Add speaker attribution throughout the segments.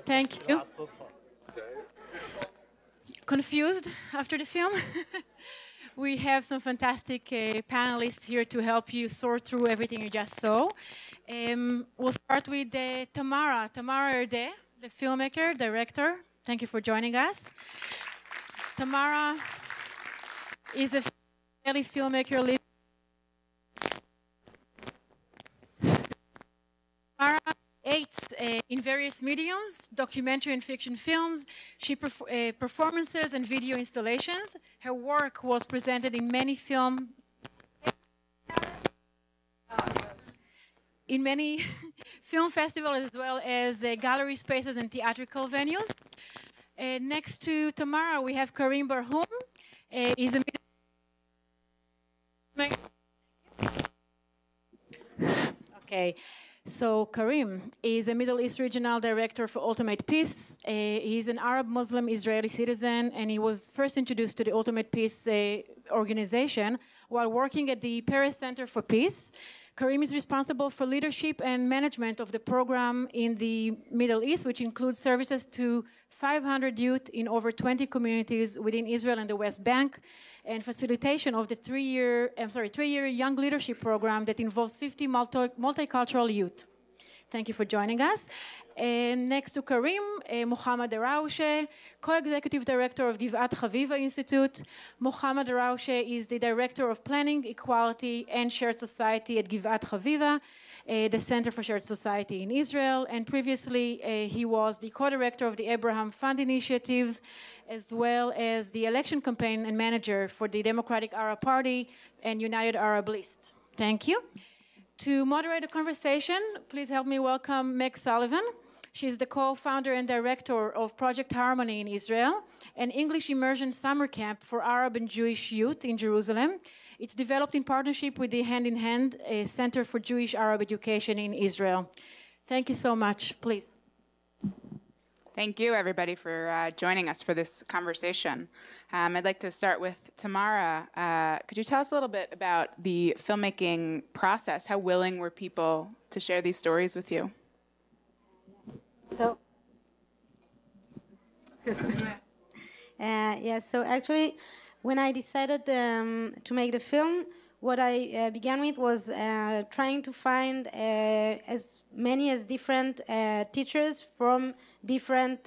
Speaker 1: Thank you. Confused after the film? We have some fantastic panelists here to help you sort through everything you just saw. We'll start with Tamara. Tamara Erde, the filmmaker, director. Thank you for joining us. Tamara is a Israeli filmmaker. Tamara acts in various mediums, documentary and fiction films. She performances and video installations. Her work was presented in many film festivals, as well as gallery spaces and theatrical venues. Next to Tamara, we have Karym Barhom. He's a Okay. So Karym is a Middle East Regional Director for Ultimate Peace. He's an Arab Muslim Israeli citizen, and he was first introduced to the Ultimate Peace organization while working at the Paris Center for Peace. Karym is responsible for leadership and management of the program in the Middle East, which includes services to 500 youth in over 20 communities within Israel and the West Bank, and facilitation of the three-year Young Leadership Program that involves 50 multicultural youth. Thank you for joining us. And next to Karym, Mohammad Darawshe, co-executive director of Givat Haviva Institute. Mohammad Darawshe is the director of planning, equality, and shared society at Givat Haviva, the Center for Shared Society in Israel. And previously, he was the co-director of the Abraham Fund initiatives, as well as the election campaign and manager for the Democratic Arab Party and United Arab List. Thank you. To moderate the conversation, please help me welcome Meg Sullivan. She's the co-founder and director of Project Harmony in Israel, an English immersion summer camp for Arab and Jewish youth in Jerusalem. It's developed in partnership with the Hand in Hand Center for Jewish Arab Education in Israel. Thank you so much. Please.
Speaker 2: Thank you, everybody, for joining us for this conversation. I'd like to start with Tamara. Could you tell us a little bit about the filmmaking process? How willing were people to share these stories with you?
Speaker 3: So, so actually, when I decided to make the film, what I began with was trying to find as many as different teachers from different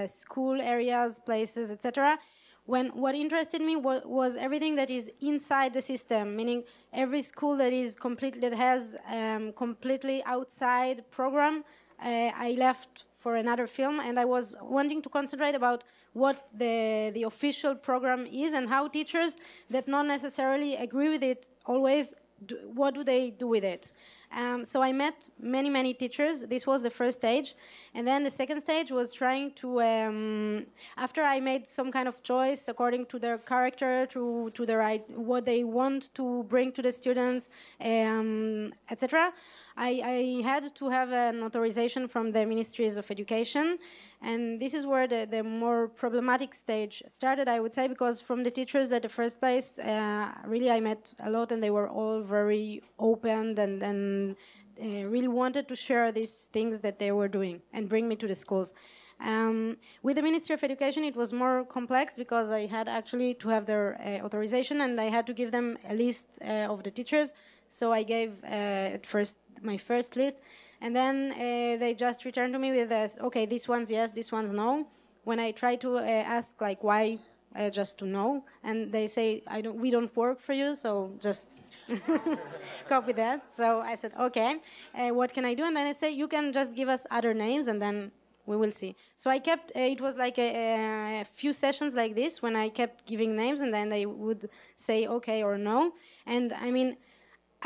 Speaker 3: school areas, places, etc. What interested me was everything that is inside the system, meaning every school that has completely outside program. I left for another film, and I was wanting to concentrate about what the official program is and how teachers that not necessarily agree with it always, what do they do with it? So I met many teachers. This was the first stage. And then the second stage was trying to, after I made some kind of choice according to their character, to their what they want to bring to the students, etc., I had to have an authorization from the Ministries of Education. And this is where the more problematic stage started, I would say, because from the teachers at the first place, really I met a lot, and they were all very open and really wanted to share these things that they were doing and bring me to the schools. With the Ministry of Education, it was more complex because I had actually to have their authorization, and I had to give them a list of the teachers. So I gave at first my first list, and then they just returned to me with this, okay, this one's yes, this one's no. When I try to ask like why, just to know, and they say we don't work for you, so just copy that. So I said, okay, what can I do? And then I say, you can just give us other names, and then we will see. So I kept, it was like a few sessions like this when I kept giving names, and then they would say okay or no. And I mean,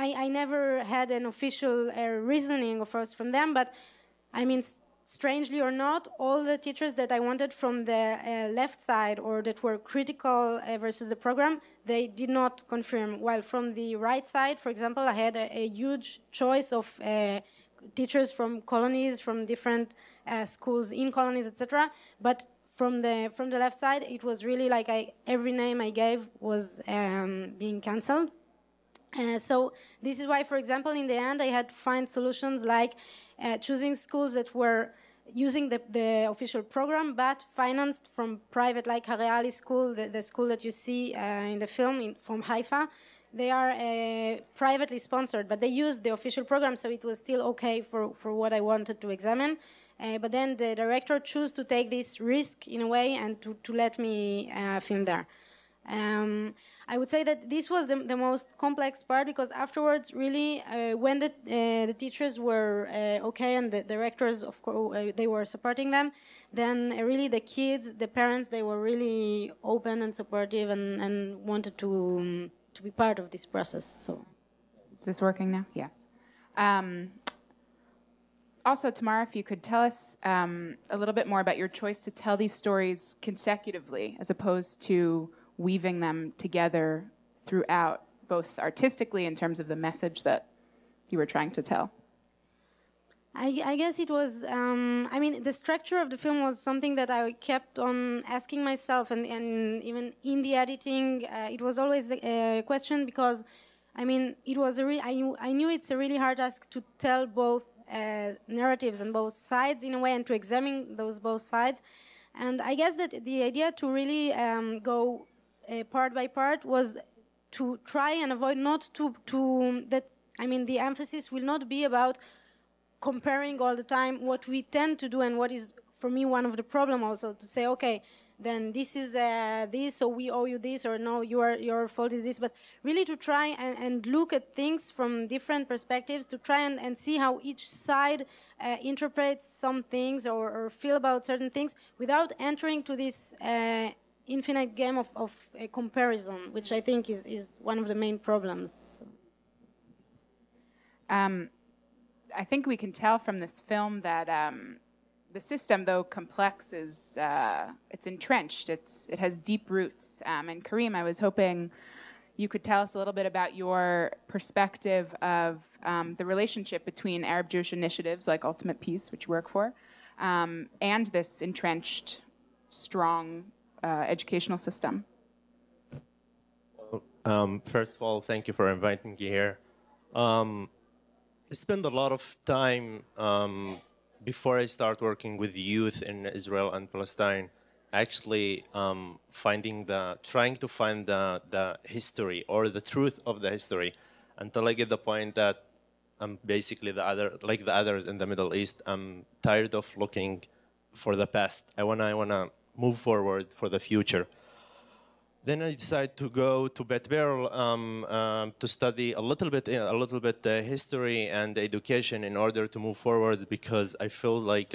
Speaker 3: I never had an official reasoning, of course, from them, but I mean, strangely or not, all the teachers that I wanted from the left side or that were critical versus the program, they did not confirm. While from the right side, for example, I had a huge choice of teachers from colonies, from different schools in colonies, etc. But from the left side, it was really like every name I gave was being cancelled. So this is why, for example, in the end, I had to find solutions like choosing schools that were using the official program, but financed from private, like Hareali school, the school that you see in the film from Haifa. They are privately sponsored, but they used the official program, so it was still okay for what I wanted to examine. But then the director chose to take this risk in a way and to let me film there. I would say that this was the most complex part, because afterwards, really, when the teachers were okay and the directors, of course, they were supporting them, then really the kids, the parents, they were really open and supportive and wanted to be part of this process. So,
Speaker 2: is this working now? Yeah. Also, Tamara, if you could tell us a little bit more about your choice to tell these stories consecutively as opposed to weaving them together throughout, both artistically in terms of the message that you were trying to tell.
Speaker 3: I guess it was, I mean, the structure of the film was something that I kept on asking myself, and even in the editing, it was always a question, because, I mean, it was I knew it's a really hard task to tell both narratives on both sides in a way, and to examine those both sides. And I guess that the idea to really go part by part was to try and avoid not to that, I mean, the emphasis will not be about comparing all the time what we tend to do, and what is, for me, one of the problem also, to say, okay, then this is this, so we owe you this, or no, your fault is this. But really to try and look at things from different perspectives, to try and see how each side interprets some things or feel about certain things, without entering to this infinite game of comparison, which I think is one of the main problems. So.
Speaker 2: I think we can tell from this film that the system, though complex, is it's entrenched. It has deep roots. And Karym, I was hoping you could tell us a little bit about your perspective of the relationship between Arab-Jewish initiatives like Ultimate Peace, which you work for, and this entrenched, strong educational system.
Speaker 4: First of all, thank you for inviting me here. I spent a lot of time before I start working with youth in Israel and Palestine, actually trying to find the history or the truth of the history, until I get the point that I'm basically like the others in the Middle East. I'm tired of looking for the past. I wanna move forward for the future. Then I decided to go to Bet Barrel to study a little bit history and education in order to move forward, because I feel like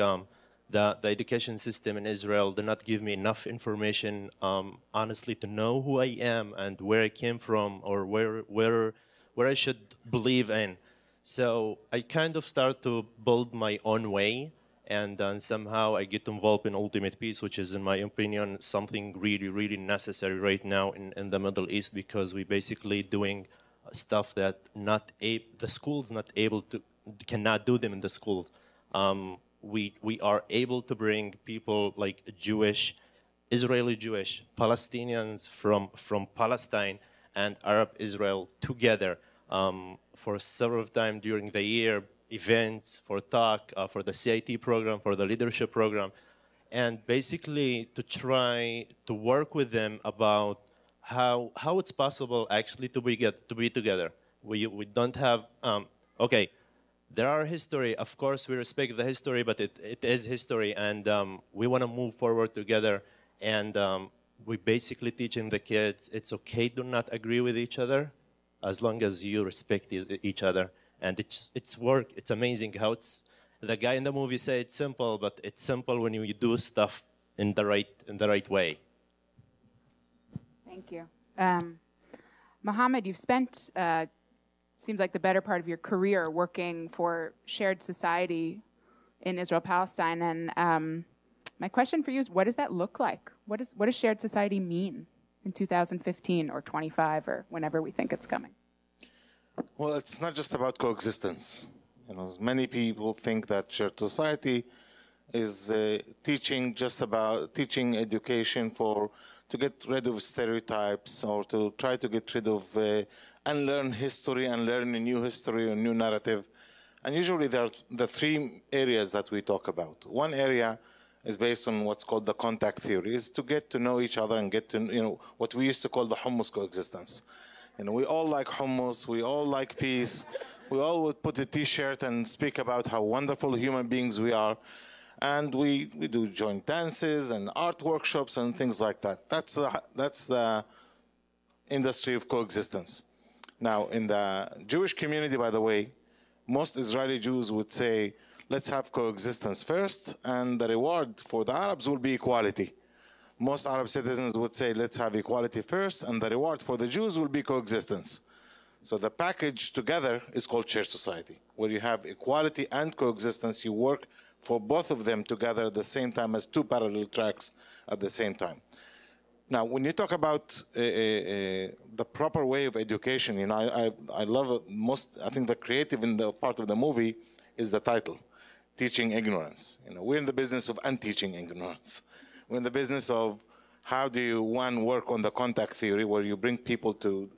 Speaker 4: the education system in Israel did not give me enough information, honestly, to know who I am and where I came from, or where I should believe in. So I kind of start to build my own way. And then somehow I get involved in Ultimate Peace, which is, in my opinion, something really, really necessary right now in the Middle East, because we're basically doing stuff that the schools cannot do them in the schools. We are able to bring people like Jewish, Israeli Jewish, Palestinians from Palestine and Arab Israel together for several times during the year, events, for talk, for the CIT program, for the leadership program, and basically to try to work with them about how it's possible actually to be together. We don't have, okay, there are history, of course we respect the history, but it is history, and we want to move forward together, and we basically teaching the kids it's okay to not agree with each other as long as you respect each other. And it's work. It's amazing how the guy in the movie said it's simple, but it's simple when you do stuff in the right way.
Speaker 2: Thank you. Mohammad, you've spent, seems like the better part of your career working for Shared Society in Israel-Palestine. And my question for you is, what does that look like? What does Shared Society mean in 2015 or 25 or whenever we think it's coming?
Speaker 5: Well, it's not just about coexistence. Many people think that shared society is teaching education to get rid of stereotypes, or to try to get rid of unlearn history and learn a new history, a new narrative. And usually there are the three areas that we talk about. One area is based on what's called the contact theory, is to get to know each other and get to, what we used to call the hummus coexistence. We all like hummus, we all like peace, we all would put a t-shirt and speak about how wonderful human beings we are. And we do joint dances and art workshops and things like that. That's the industry of coexistence. Now, in the Jewish community, by the way, most Israeli Jews would say, let's have coexistence first, and the reward for the Arabs will be equality. Most Arab citizens would say, let's have equality first, and the reward for the Jews will be coexistence. So the package together is called shared society, where you have equality and coexistence. You work for both of them together at the same time as two parallel tracks at the same time. Now, when you talk about the proper way of education, I love it most. I think the creative in the part of the movie is the title, Teaching Ignorance. We're in the business of unteaching ignorance. We're in the business of how do you, one, work on the contact theory, where you bring people to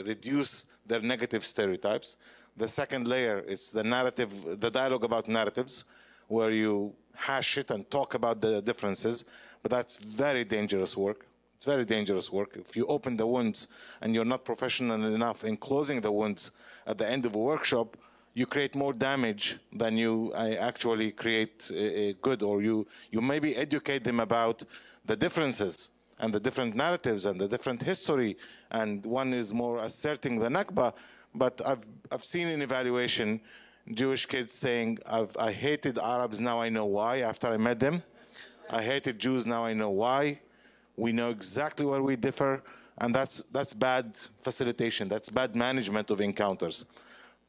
Speaker 5: reduce their negative stereotypes. The second layer is the narrative, the dialogue about narratives, where you hash it and talk about the differences. But that's very dangerous work. It's very dangerous work. If you open the wounds and you're not professional enough in closing the wounds at the end of a workshop, you create more damage than you actually create good, or you maybe educate them about the differences and the different narratives and the different history, and one is more asserting the Nakba. But I've seen in evaluation Jewish kids saying, I hated Arabs, now I know why, after I met them. I hated Jews, now I know why. We know exactly where we differ, and that's bad facilitation, that's bad management of encounters.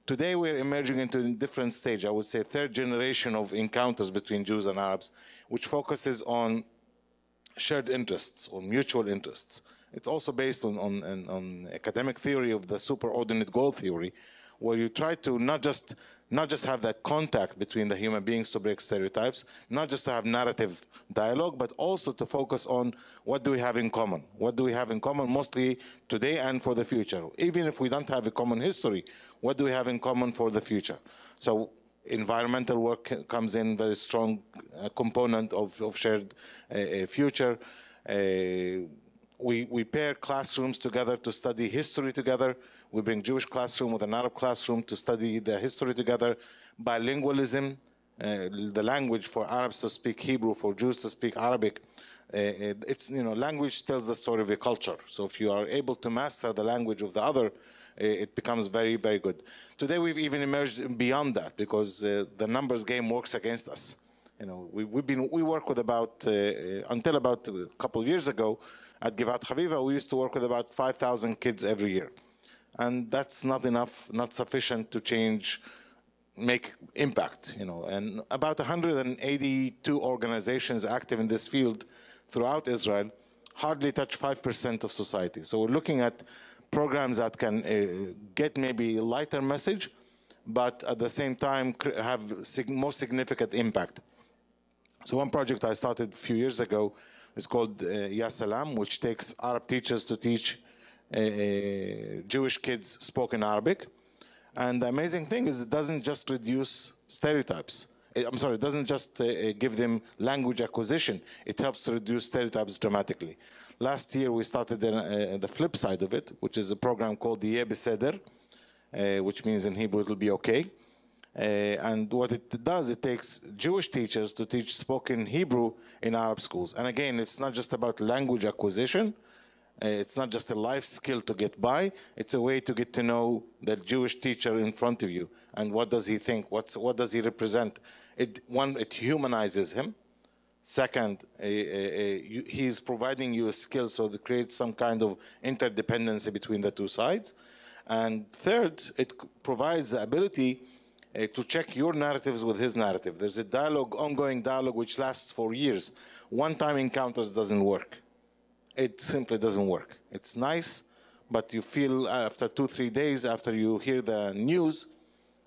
Speaker 5: Today we're emerging into a different stage, I would say third generation of encounters between Jews and Arabs, which focuses on shared interests or mutual interests. It's also based on academic theory of the superordinate goal theory, where you try to not just have that contact between the human beings to break stereotypes, not just to have narrative dialogue, but also to focus on what do we have in common. What do we have in common mostly today and for the future? Even if we don't have a common history, what do we have in common for the future? So environmental work comes in, very strong component of shared future. We pair classrooms together to study history together. We bring Jewish classroom with an Arab classroom to study the history together. Bilingualism, the language for Arabs to speak Hebrew, for Jews to speak Arabic. It's, language tells the story of a culture. So if you are able to master the language of the other, it becomes very, very good. Today we've even emerged beyond that, because the numbers game works against us. We work with until about a couple of years ago at Givat Haviva, we used to work with about 5,000 kids every year. And that's not enough, not sufficient to make impact, And about 182 organizations active in this field throughout Israel hardly touch 5% of society. So we're looking at programs that can get maybe a lighter message, but at the same time have more significant impact. So one project I started a few years ago is called Ya Salam, which takes Arab teachers to teach Jewish kids spoken Arabic. And the amazing thing is it doesn't just reduce stereotypes. It doesn't just give them language acquisition. It helps to reduce stereotypes dramatically. Last year we started the flip side of it, which is a program called the Ye Beseder, which means in Hebrew it'll be okay. And what it does, it takes Jewish teachers to teach spoken Hebrew in Arab schools. And again, it's not just about language acquisition. It's not just a life skill to get by. It's a way to get to know the Jewish teacher in front of you. And what does he think? What does he represent? One, it humanizes him. Second, he's providing you a skill, so it creates some kind of interdependency between the two sides. And third, it provides the ability to check your narratives with his narrative. There's a dialogue, ongoing dialogue, which lasts for years. One-time encounters doesn't work. It simply doesn't work. It's nice, but you feel after 2-3 days, after you hear the news,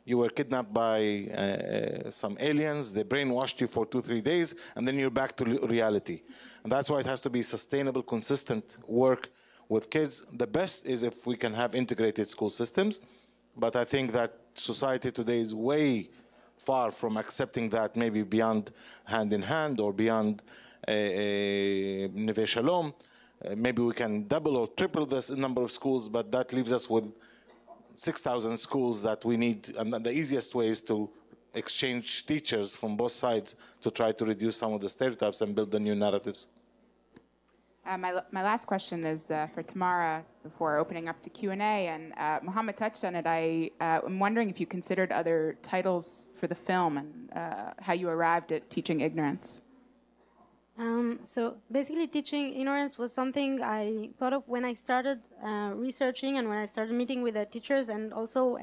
Speaker 5: you were kidnapped by some aliens, they brainwashed you for 2-3 days, and then you're back to reality. And that's why it has to be sustainable, consistent work with kids. The best is if we can have integrated school systems, but I think that society today is way far from accepting that, maybe beyond hand in hand or beyond Neve Shalom. Maybe we can double or triple this number of schools, but that leaves us with 6,000 schools that we need. And the easiest way is to exchange teachers from both sides to try to reduce some of the stereotypes and build the new narratives.
Speaker 2: My last question is for Tamara before opening up to Q&A. And Mohammad touched on it. I'm wondering if you considered other titles for the film and how you arrived at teaching ignorance.
Speaker 3: So basically, teaching ignorance was something I thought of when I started researching and when I started meeting with the teachers, and also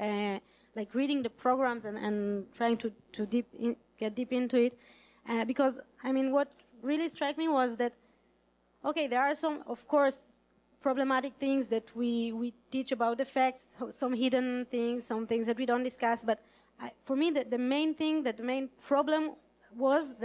Speaker 3: like reading the programs and trying to get deep into it. Because, I mean, what really struck me was that, okay, there are some, of course, problematic things that we teach about the facts, some hidden things, some things that we don't discuss. But for me, the main thing, the main problem was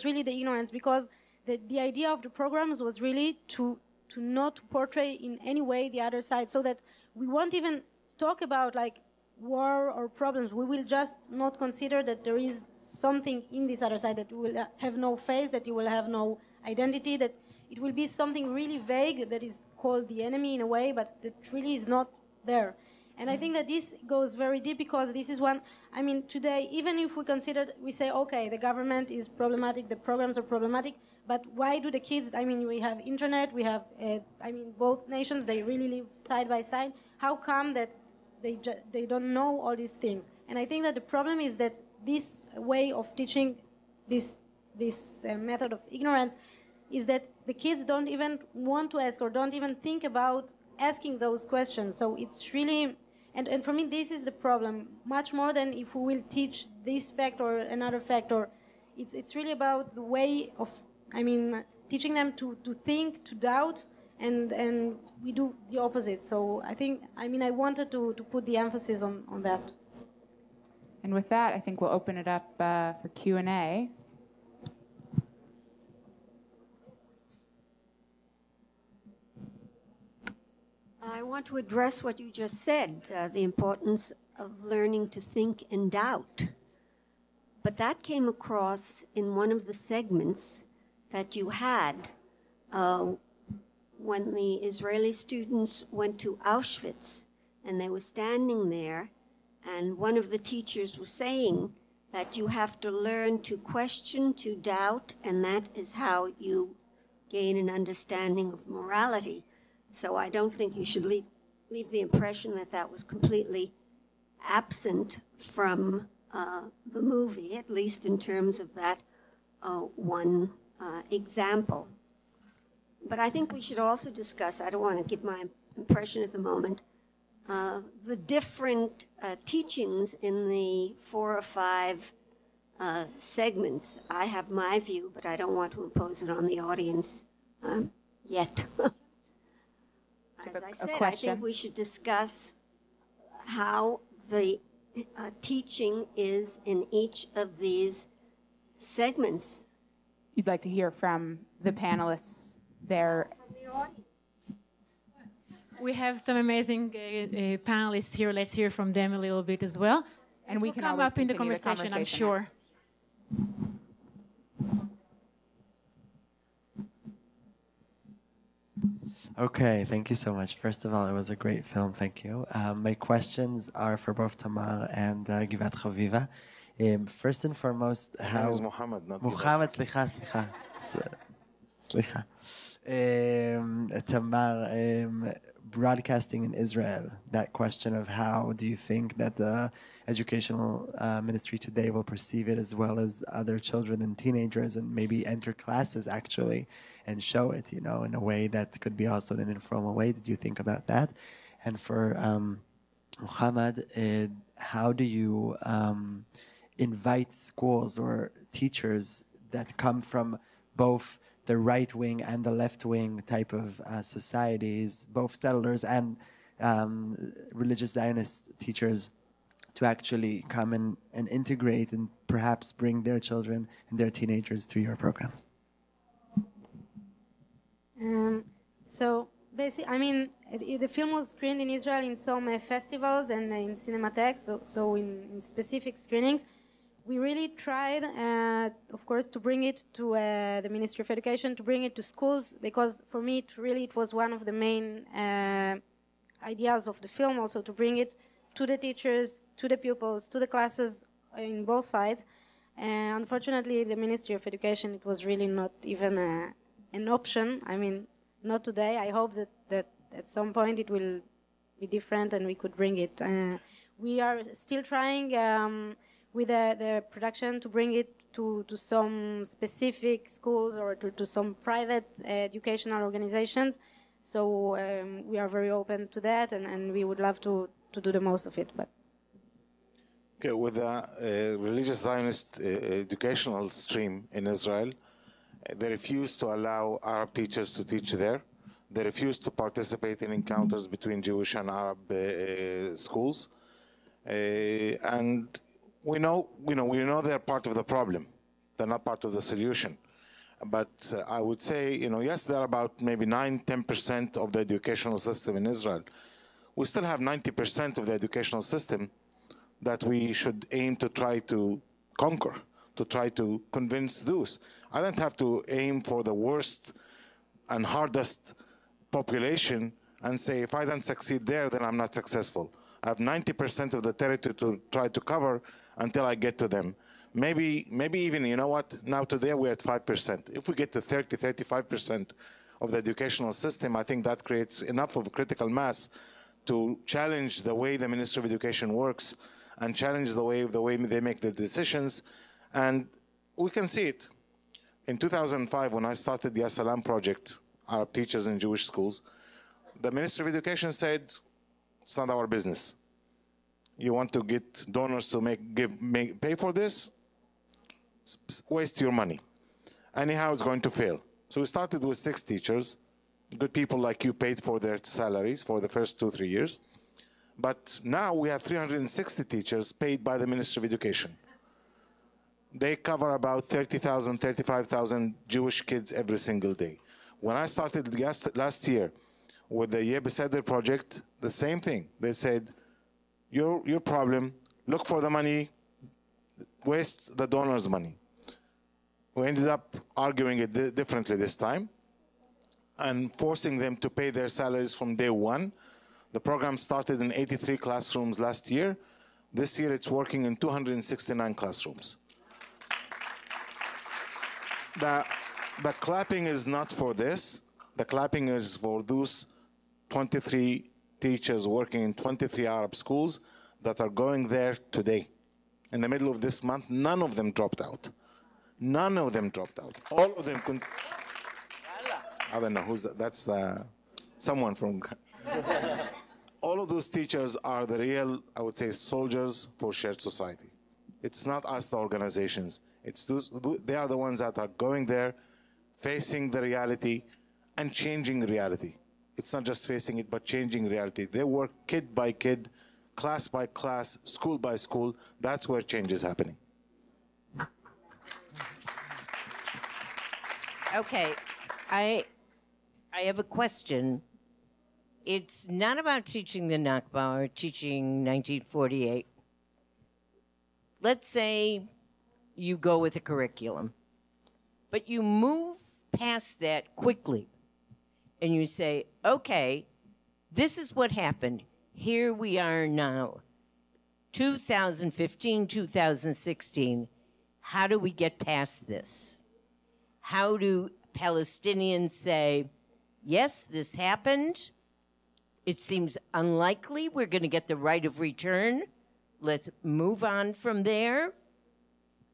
Speaker 3: really the ignorance, because the idea of the programs was really to not portray in any way the other side, so that we won't even talk about like war or problems. We will just not consider that there is something in this other side, that you will have no face, that you will have no identity, that it will be something really vague that is called the enemy in a way, but that really is not there. And I think that this goes very deep, because this is one, I mean, today, even if we consider, we say, okay, the government is problematic, the programs are problematic, but why do the kids, I mean, we have internet, we have, I mean, both nations, they really live side by side. How come that they don't know all these things? And I think that the problem is that this way of teaching, this method of ignorance, is that the kids don't even want to ask or don't even think about asking those questions. So it's really, and for me, this is the problem, much more than if we will teach this fact or another fact, or it's really about the way of, I mean, teaching them to think, to doubt, and we do the opposite. So I think, I mean, I wanted to put the emphasis on that.
Speaker 2: And with that, I think we'll open it up for Q&A.
Speaker 6: I want to address what you just said, the importance of learning to think in doubt. But that came across in one of the segments that you had when the Israeli students went to Auschwitz, and they were standing there, and one of the teachers was saying that you have to learn to question, to doubt, and that is how you gain an understanding of morality. So I don't think you should leave the impression that that was completely absent from the movie, at least in terms of that one example. But I think we should also discuss, I don't want to give my impression at the moment, the different teachings in the 4 or 5 segments. I have my view, but I don't want to impose it on the audience yet. As I said, I think we should discuss how the teaching is in each of these segments.
Speaker 2: You'd like to hear from the panelists there.
Speaker 6: From the audience.
Speaker 1: We have some amazing panelists here. Let's hear from them a little bit as well.
Speaker 2: And we can
Speaker 1: come
Speaker 2: always
Speaker 1: up in the
Speaker 2: continue
Speaker 1: conversation, I'm sure.
Speaker 7: Okay, thank you so much. First of all, it was a great film. Thank you. My questions are for both Tamara and Givat Haviva. First and foremost, how...
Speaker 5: His name is Mohammad, not
Speaker 7: Mohammad, slicha. Tamar, broadcasting in Israel, that question of how do you think that the educational ministry today will perceive it, as well as other children and teenagers, and maybe enter classes actually and show it, you know, in a way that could be also in an informal way. Did you think about that? And for Mohammad, how do you invite schools or teachers that come from both the right wing and the left wing type of societies, both settlers and religious Zionist teachers, to actually come and integrate and perhaps bring their children and their teenagers to your programs?
Speaker 3: So basically, I mean, the film was screened in Israel in some festivals and in cinematheques, so in specific screenings. we really tried, of course, to bring it to the Ministry of Education, to bring it to schools, because for me, it was one of the main ideas of the film, also to bring it to the teachers, to the pupils, to the classes in both sides. And unfortunately, the Ministry of Education, it was really not even an option. I mean, not today. I hope that at some point it will be different and we could bring it. We are still trying with the production to bring it to some specific schools or to some private educational organizations. So we are very open to that, and we would love to do the most of it. But
Speaker 5: okay, with the religious Zionist educational stream in Israel, they refuse to allow Arab teachers to teach there. They refuse to participate in encounters between Jewish and Arab schools, and we know they're part of the problem. They're not part of the solution. But I would say, yes, they're about maybe 9–10% of the educational system in Israel. We still have 90% of the educational system that we should aim to try to conquer, to try to convince those. I don't have to aim for the worst and hardest population and say, if I don't succeed there, then I'm not successful. I have 90% of the territory to try to cover until I get to them. Maybe even, you know what, now today we're at 5%. If we get to 30–35% of the educational system, I think that creates enough of a critical mass to challenge the way the Ministry of Education works and challenge the way they make the decisions. And we can see it. In 2005, when I started the Asalam project, Arab teachers in Jewish schools, the Ministry of Education said, it's not our business. You want to get donors to pay for this? Waste your money. Anyhow, it's going to fail. So we started with 6 teachers. Good people like you paid for their salaries for the first 2–3 years. But now we have 360 teachers paid by the Ministry of Education. They cover about 30,000, 35,000 Jewish kids every single day. When I started last year with the Ye Beseder project, the same thing. They said, your problem, look for the money, waste the donors' money. We ended up arguing it differently this time and forcing them to pay their salaries from day one. The program started in 83 classrooms last year. This year it's working in 269 classrooms. The clapping is not for this. The clapping is for those 23 teachers working in 23 Arab schools that are going there today. In the middle of this month, none of them dropped out. None of them dropped out. All of them I don't know who's that. That's someone from... All of those teachers are the real, I would say, soldiers for shared society. It's not us, the organizations. They are the ones that are going there, facing the reality, and changing the reality. It's not just facing it, but changing reality. They work kid by kid, class by class, school by school. That's where change is happening.
Speaker 8: Okay, I have a question. It's not about teaching the Nakba or teaching 1948. Let's say you go with a curriculum, but you move past that quickly and you say, okay, this is what happened. Here we are now, 2015, 2016. How do we get past this? How do Palestinians say, yes, this happened. It seems unlikely we're going to get the right of return. Let's move on from there.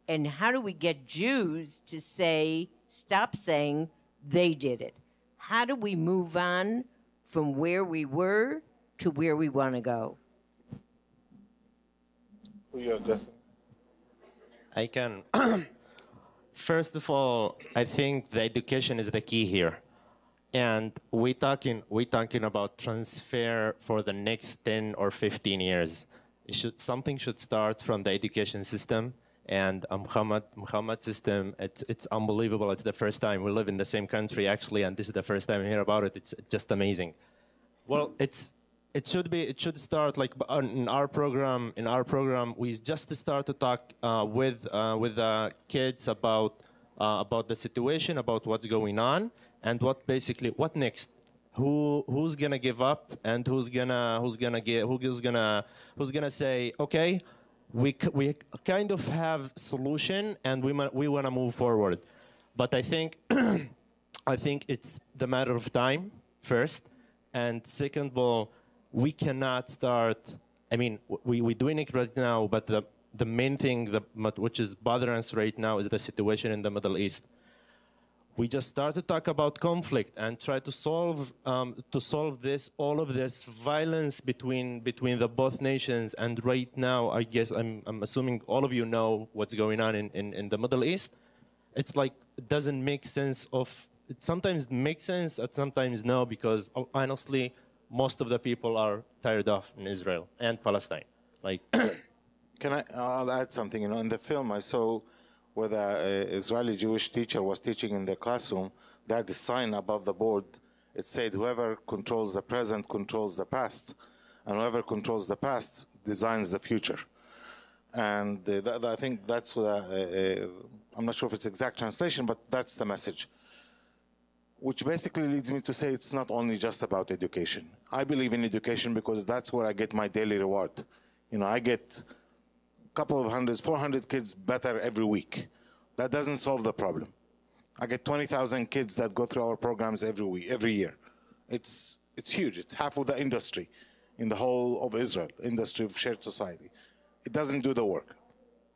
Speaker 8: And how do we get Jews to say, stop saying they did it? How do we move on from where we were to where we want to go?
Speaker 5: Who are you addressing?
Speaker 4: I can. First of all, I think the education is the key here. And we're talking about transfer for the next 10 or 15 years. Something should start from the education system. And Mohammad's system, it's unbelievable. It's the first time we live in the same country, actually, and this is the first time I hear about it. It's just amazing. Well, it's it should start like in our program. In our program, we just start to talk with the kids about the situation, about what's going on, and what next. Who's gonna give up, and who's gonna say, okay, we kind of have solution, and we wanna move forward. But I think I think it's the matter of time first, and second of all, we cannot start. I mean, we're doing it right now, but the main thing which is bothering us right now is the situation in the Middle East. We just start to talk about conflict and try to solve all of this violence between the both nations. And right now, I guess I'm assuming all of you know what's going on in the Middle East. It's like it doesn't make sense of. It sometimes makes sense, and sometimes no, because honestly, most of the people are tired of in Israel and Palestine. Like,
Speaker 5: I'll add something. You know, in the film I saw where the Israeli Jewish teacher was teaching in the classroom, they had a sign above the board. It said, "Whoever controls the present controls the past, and whoever controls the past designs the future." And I think that's what I'm not sure if it's exact translation, but that's the message. Which basically leads me to say it's not only just about education. I believe in education because that's where I get my daily reward. You know, I get a couple of hundreds, 400 kids better every week. That doesn't solve the problem. I get 20,000 kids that go through our programs every year. It's huge. It's half of the industry in the whole of Israel, industry of shared society. It doesn't do the work.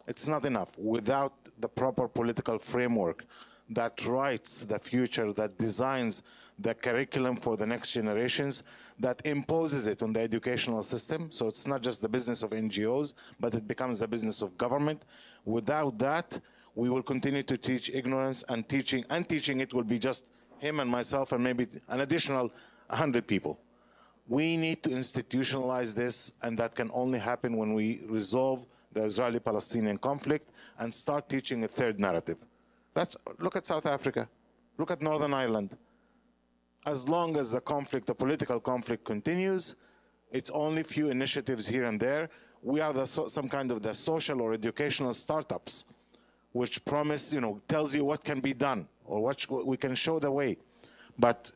Speaker 5: It's not enough. Without the proper political framework that writes the future, that designs the curriculum for the next generations, that imposes it on the educational system. So it's not just the business of NGOs, but it becomes the business of government. Without that, we will continue to teach ignorance, and teaching it will be just him and myself and maybe an additional 100 people. We need to institutionalize this, and that can only happen when we resolve the Israeli-Palestinian conflict and start teaching a third narrative. Look at South Africa. Look at Northern Ireland. As long as the political conflict continues, it's only few initiatives here and there. We are some kind of the social or educational startups, which promise, tells you what can be done or what we can show the way. But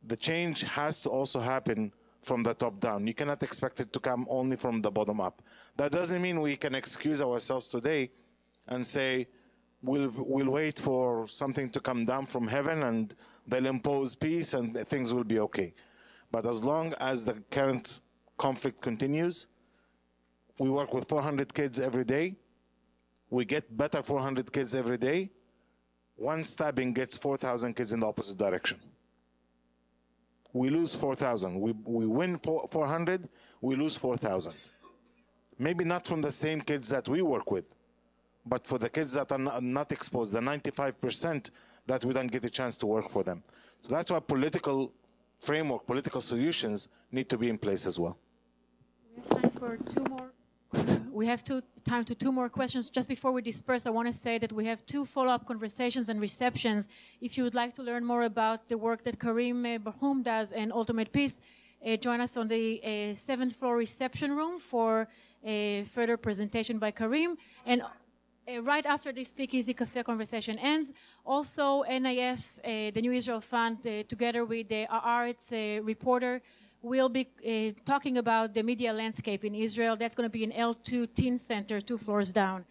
Speaker 5: the change has to also happen from the top down. You cannot expect it to come only from the bottom up. That doesn't mean we can excuse ourselves today and say, we'll wait for something to come down from heaven and they'll impose peace and things will be okay. But as long as the current conflict continues, we work with 400 kids every day. We get better 400 kids every day. One stabbing gets 4,000 kids in the opposite direction. We lose 4,000. We win 400, we lose 4,000. Maybe not from the same kids that we work with, but for the kids that are not exposed, the 95% that we don't get a chance to work for them. So that's why political framework, political solutions need to be in place as well.
Speaker 1: We have time for two more. We have time to two more questions. Just before we disperse, I want to say that we have two follow-up conversations and receptions. If you would like to learn more about the work that Karym Barhom does and Ultimate Peace, join us on the 7th floor reception room for a further presentation by Karym. And right after the Speakeasy Cafe conversation ends, also NIF, the New Israel Fund, together with the Art's reporter, we'll be talking about the media landscape in Israel. That's going to be in L2 Teen Center, 2 floors down.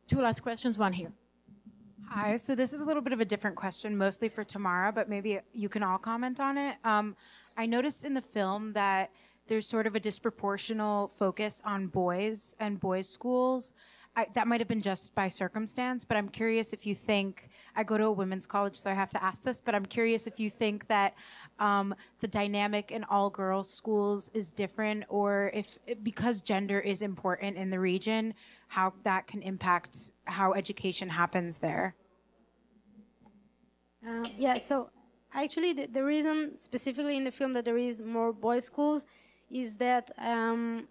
Speaker 1: Two last questions, one here.
Speaker 9: Hi, so this is a little bit of a different question, mostly for Tamara, but maybe you can all comment on it. I noticed in the film that there's sort of a disproportional focus on boys and boys' schools. That might have been just by circumstance, but I'm curious if you think, I go to a women's college, so I have to ask this, but I'm curious if you think that the dynamic in all girls schools is different, or if, because gender is important in the region, how that can impact how education happens there.
Speaker 3: Yeah, so actually the reason specifically in the film that there is more boys' schools is that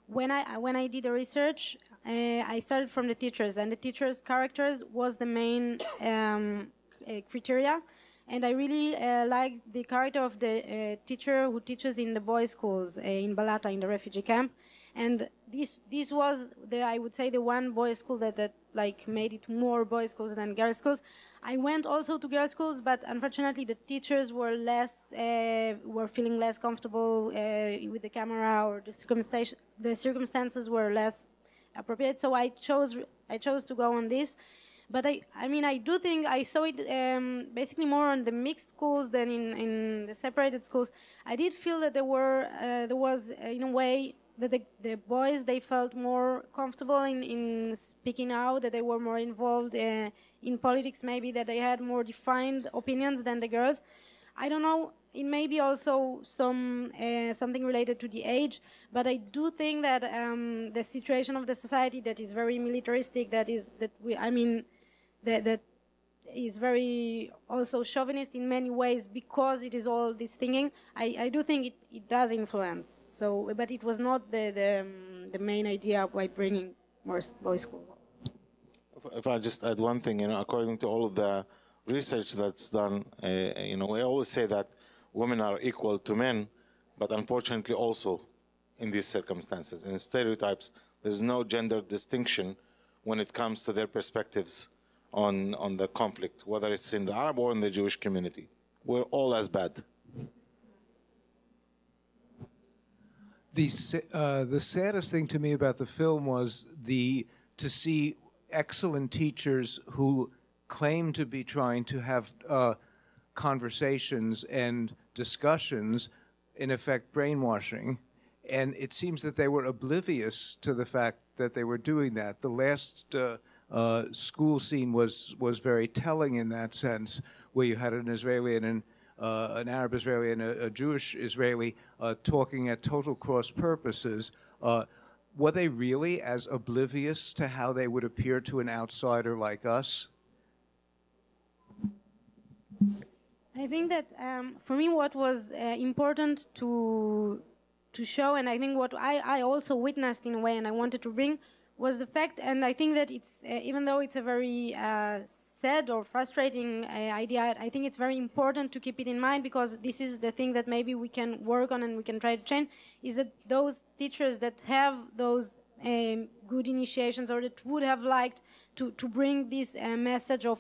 Speaker 3: when I did the research, I started from the teachers, and the teachers' characters was the main criteria. And I really like the character of the teacher who teaches in the boys' schools in Balata, in the refugee camp. And this was I would say the one boys' school that like made it more boys' schools than girls' schools. I went also to girls' schools, but unfortunately the teachers were were feeling less comfortable with the camera, or the circumstances were less appropriate. So I chose to go on this. But I mean, I do think I saw it basically more on the mixed schools than in the separated schools. I did feel that there was in a way that the boys, they felt more comfortable in speaking out, that they were more involved in politics, maybe that they had more defined opinions than the girls. I don't know. It may be also something related to the age, but I do think that the situation of the society that is very militaristic, that is very also chauvinist in many ways, because it is all this thinking. I do think it does influence. So, but it was not the main idea by bringing more boys' school.
Speaker 5: If I just add one thing, according to all of the research that's done, we always say that women are equal to men, but unfortunately also in these circumstances, in stereotypes, there's no gender distinction when it comes to their perspectives on the conflict, whether it's in the Arab or in the Jewish community. We're all as bad.
Speaker 10: The saddest thing to me about the film was to see excellent teachers who claim to be trying to have conversations and discussions, in effect brainwashing, and it seems that they were oblivious to the fact that they were doing that. The last school scene was very telling in that sense, where you had an Israeli and an Arab Israeli and a Jewish Israeli talking at total cross purposes. Were they really as oblivious to how they would appear to an outsider like us?
Speaker 3: I think that for me, what was important to show, and I think what I also witnessed in a way, and I wanted to bring, was the fact, and I think that it's, even though it's a very sad or frustrating idea, I think it's very important to keep it in mind, because this is the thing that maybe we can work on and we can try to change, is that those teachers that have those good initiations, or that would have liked to bring this message of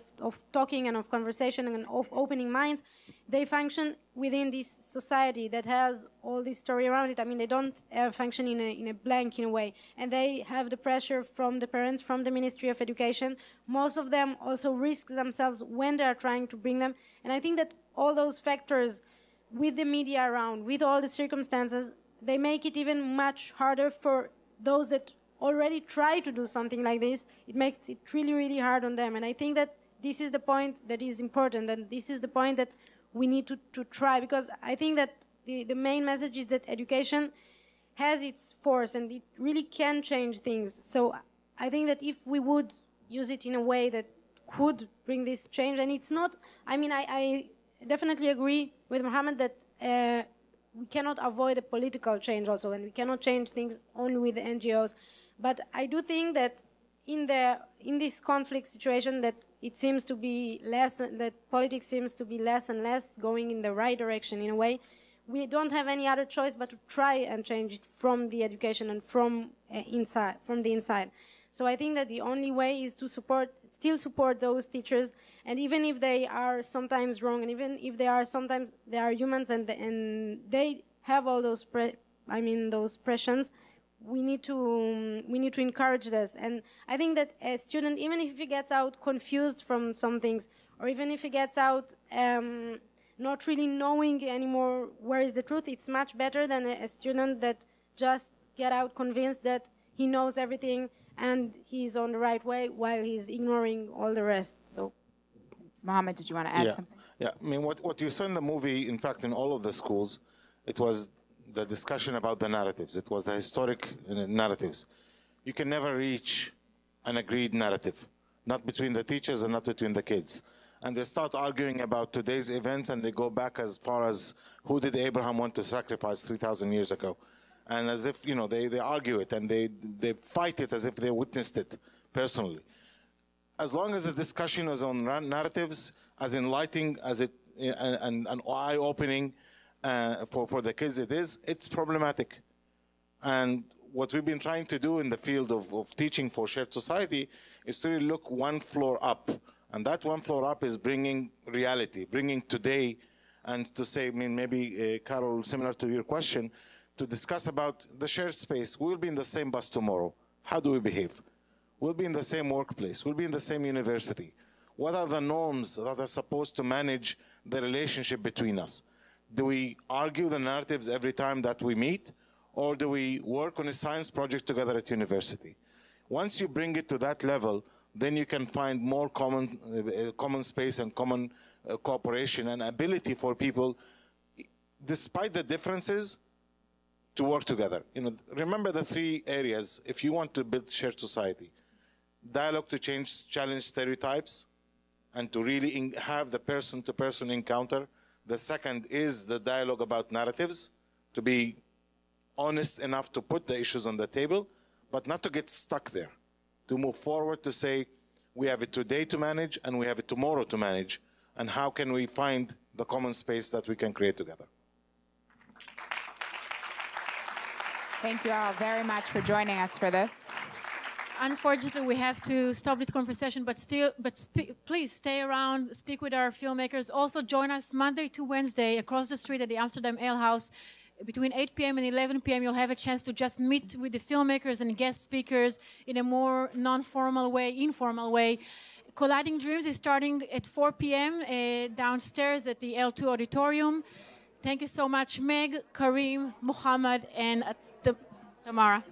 Speaker 3: talking and of conversation and of opening minds, they function within this society that has all this story around it. I mean, they don't function in a blank, in a way, and they have the pressure from the parents, from the Ministry of Education. Most of them also risk themselves when they are trying to bring them, and I think that all those factors, with the media around, with all the circumstances, they make it even much harder for those that already try to do something like this. It makes it really, really hard on them. And I think that this is the point that is important, and this is the point that we need to try, because I think that the main message is that education has its force, and it really can change things. So I think that if we would use it in a way that could bring this change, and it's not, I mean, I definitely agree with Mohammad that we cannot avoid a political change also, and we cannot change things only with the NGOs. But I do think that in this conflict situation, that it seems to be less, that politics seems to be less and less going in the right direction, in a way. We don't have any other choice but to try and change it from the education and from the inside. So I think that the only way is to still support those teachers, and even if they are sometimes wrong, and even if they are humans, and they have all those those pressures, we need to encourage this. And I think that a student, even if he gets out confused from some things, or even if he gets out not really knowing anymore where is the truth, it's much better than a student that just get out convinced that he knows everything and he's on the right way while he's ignoring all the rest. So,
Speaker 2: Mohammad, did you want to add something?
Speaker 5: Yeah, I mean, what you saw in the movie, in fact, in all of the schools, it was the discussion about the narratives. It was the historic narratives. You can never reach an agreed narrative, not between the teachers and not between the kids. And they start arguing about today's events, and they go back as far as who did Abraham want to sacrifice 3,000 years ago. And as if, they argue it, and they fight it as if they witnessed it personally. As long as the discussion is on narratives, as enlightening as it and eye-opening for the kids it's problematic. And what we've been trying to do in the field of teaching for shared society is to really look one floor up. And that one floor up is bringing reality, bringing today, and to say, I mean, maybe, Carol, similar to your question, to discuss about the shared space. We'll be in the same bus tomorrow. How do we behave? We'll be in the same workplace. We'll be in the same university. What are the norms that are supposed to manage the relationship between us? Do we argue the narratives every time that we meet? Or do we work on a science project together at university? Once you bring it to that level, then you can find more common space and common cooperation and ability for people, despite the differences, to work together. You know, remember the 3 areas if you want to build shared society. Dialogue to challenge stereotypes and to really have the person-to-person encounter. The second is the dialogue about narratives, to be honest enough to put the issues on the table, but not to get stuck there. To move forward, to say, we have it today to manage and we have it tomorrow to manage, and how can we find the common space that we can create together.
Speaker 2: Thank you all very much for joining us for this.
Speaker 1: Unfortunately, we have to stop this conversation, but please stay around, speak with our filmmakers. Also, join us Monday to Wednesday across the street at the Amsterdam Ale House. Between 8 p.m. and 11 p.m., you'll have a chance to just meet with the filmmakers and guest speakers in a more non-formal way, informal way. Colliding Dreams is starting at 4 p.m. Downstairs at the L2 auditorium. Thank you so much, Meg, Karym, Mohammad, and Tamara.